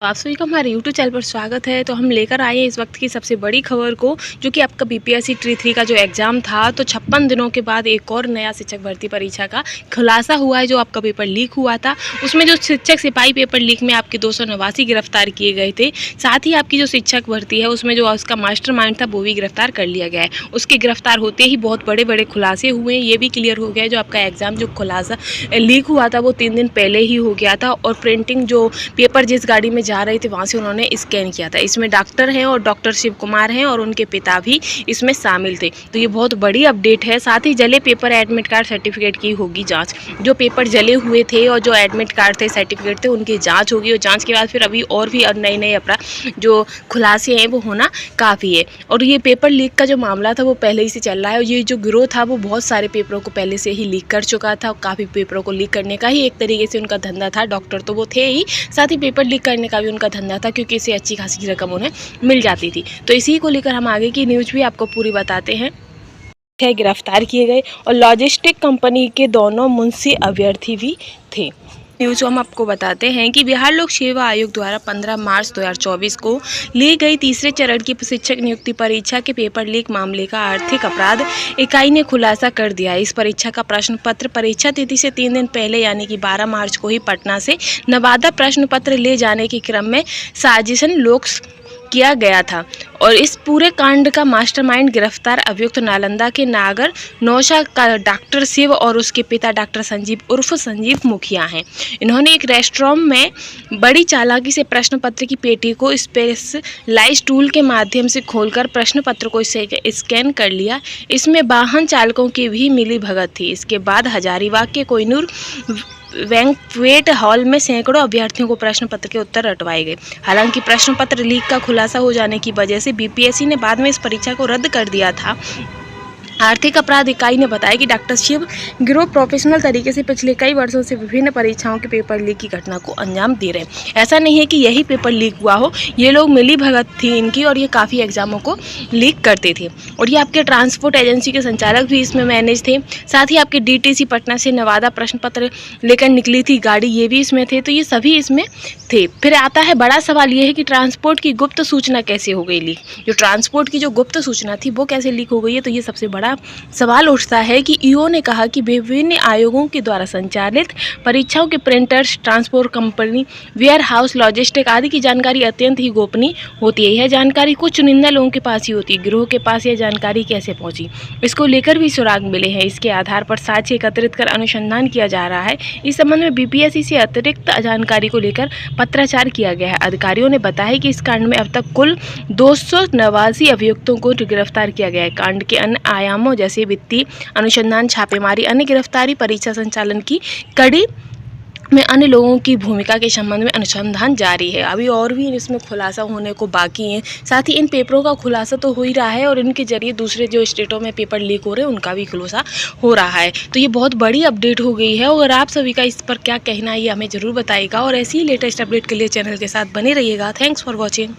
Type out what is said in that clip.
आप सभी का हमारे यूट्यूब चैनल पर स्वागत है। तो हम लेकर आए हैं इस वक्त की सबसे बड़ी खबर को, जो कि आपका बीपीएससी ट्री 3 का जो एग्ज़ाम था, तो 56 दिनों के बाद एक और नया शिक्षक भर्ती परीक्षा का खुलासा हुआ है। जो आपका पेपर लीक हुआ था, उसमें जो शिक्षक सिपाही पेपर लीक में आपके 289 गिरफ्तार किए गए थे। साथ ही आपकी जो शिक्षक भर्ती है, उसमें जो उसका मास्टरमाइंड था वो भी गिरफ्तार कर लिया गया है। उसके गिरफ्तार होते ही बहुत बड़े बड़े खुलासे हुए हैं। ये भी क्लियर हो गया है जो आपका एग्ज़ाम जो खुलासा लीक हुआ था वो 3 दिन पहले ही हो गया था, और प्रिंटिंग जो पेपर जिस गाड़ी में जा रहे थे वहाँ से उन्होंने स्कैन किया था। इसमें डॉक्टर हैं और डॉक्टर शिव कुमार हैं और उनके पिता भी इसमें शामिल थे। तो ये बहुत बड़ी अपडेट है। साथ ही जले पेपर एडमिट कार्ड सर्टिफिकेट की होगी जांच। जो पेपर जले हुए थे और जो एडमिट कार्ड थे सर्टिफिकेट थे उनकी जांच होगी, और जांच के बाद फिर अभी और भी नए नए अपराध जो खुलासे हैं वो होना काफ़ी है। और ये पेपर लीक का जो मामला था वो पहले ही से चल रहा है, और ये जो गिरोह था वो बहुत सारे पेपरों को पहले से ही लीक कर चुका था। काफ़ी पेपरों को लीक करने का ही एक तरीके से उनका धंधा था। डॉक्टर तो वो थे ही, साथ ही पेपर लीक करने का भी उनका धंधा था, क्योंकि इससे अच्छी खासी रकम उन्हें मिल जाती थी। तो इसी को लेकर हम आगे की न्यूज़ भी आपको पूरी बताते हैं। गिरफ्तार किए गए और लॉजिस्टिक कंपनी के दोनों मुंशी अभ्यर्थी भी थे। न्यूज़ हम आपको बताते हैं कि बिहार लोक सेवा आयोग द्वारा 15 मार्च 2024 को ली गई तीसरे चरण की शिक्षक नियुक्ति परीक्षा के पेपर लीक मामले का आर्थिक अपराध इकाई ने खुलासा कर दिया है। इस परीक्षा का प्रश्न पत्र परीक्षा तिथि से 3 दिन पहले यानी कि 12 मार्च को ही पटना से नवादा प्रश्न पत्र ले जाने के क्रम में साजिशन लोक किया गया था, और इस पूरे कांड का मास्टरमाइंड गिरफ्तार अभियुक्त नालंदा के नागर नौशा का डॉक्टर शिव और उसके पिता डॉक्टर संजीव उर्फ संजीव मुखिया हैं। इन्होंने एक रेस्टोरेंट में बड़ी चालाकी से प्रश्न पत्र की पेटी को स्पेशलाइज्ड टूल के माध्यम से खोलकर प्रश्न पत्र को स्कैन कर लिया। इसमें वाहन चालकों की भी मिली भगत थी। इसके बाद हजारीबाग के कोहिनूर बैंक्वेट हॉल में सैकड़ों अभ्यर्थियों को प्रश्न पत्र के उत्तर रटवाए गए। हालांकि प्रश्न पत्र लीक का खुलासा हो जाने की वजह से बीपीएससी ने बाद में इस परीक्षा को रद्द कर दिया था। आर्थिक अपराध इकाई ने बताया कि डॉक्टर शिव गिरोह प्रोफेशनल तरीके से पिछले कई वर्षों से विभिन्न परीक्षाओं के पेपर लीक की घटना को अंजाम दे रहे हैं। ऐसा नहीं है कि यही पेपर लीक हुआ हो, ये लोग मिली भगत थी इनकी, और ये काफ़ी एग्जामों को लीक करते थे। और ये आपके ट्रांसपोर्ट एजेंसी के संचालक भी इसमें मैनेज थे। साथ ही आपके डीटीसी पटना से नवादा प्रश्न पत्र लेकर निकली थी गाड़ी, ये भी इसमें थे। तो ये सभी इसमें थे। फिर आता है बड़ा सवाल ये है कि ट्रांसपोर्ट की गुप्त सूचना कैसे हो गई लीक। जो ट्रांसपोर्ट की जो गुप्त सूचना थी वो कैसे लीक हो गई है, तो ये सबसे बड़ा सवाल उठता है कि ईओ ने कहा कि विभिन्न आयोगों के द्वारा संचालित परीक्षाओं के printers, transport company, warehouse, logistic आदि की जानकारी अत्यंत ही गोपनीय होती है। यह जानकारी कुछ चुनिंदा लोगों के पास ही होती है। गिरोह के पास यह जानकारी कैसे पहुंची, इसको लेकर भी सुराग मिले हैं। इसके आधार पर साक्ष्य एकत्रित कर अनुसंधान किया जा रहा है। इस संबंध में बीपीएससी से अतिरिक्त जानकारी को लेकर पत्राचार किया गया है। अधिकारियों ने बताया कि इस कांड में अब तक कुल 289 अभियुक्तों को गिरफ्तार किया गया है। कांड के अन्य आयामों जैसे वित्तीय अनुसंधान, छापेमारी, अन्य गिरफ्तारी, परीक्षा संचालन की कड़ी में अन्य लोगों की भूमिका के संबंध में अनुसंधान जारी है। अभी और भी इसमें खुलासा होने को बाकी है। साथ ही इन पेपरों का खुलासा तो हो ही रहा है, और इनके जरिए दूसरे जो स्टेटों में पेपर लीक हो रहे हैं उनका भी खुलासा हो रहा है। तो ये बहुत बड़ी अपडेट हो गई है, और आप सभी का इस पर क्या कहना है ये हमें ज़रूर बताइएगा। और ऐसी ही लेटेस्ट अपडेट के लिए चैनल के साथ बने रहिएगा। Thanks for watching.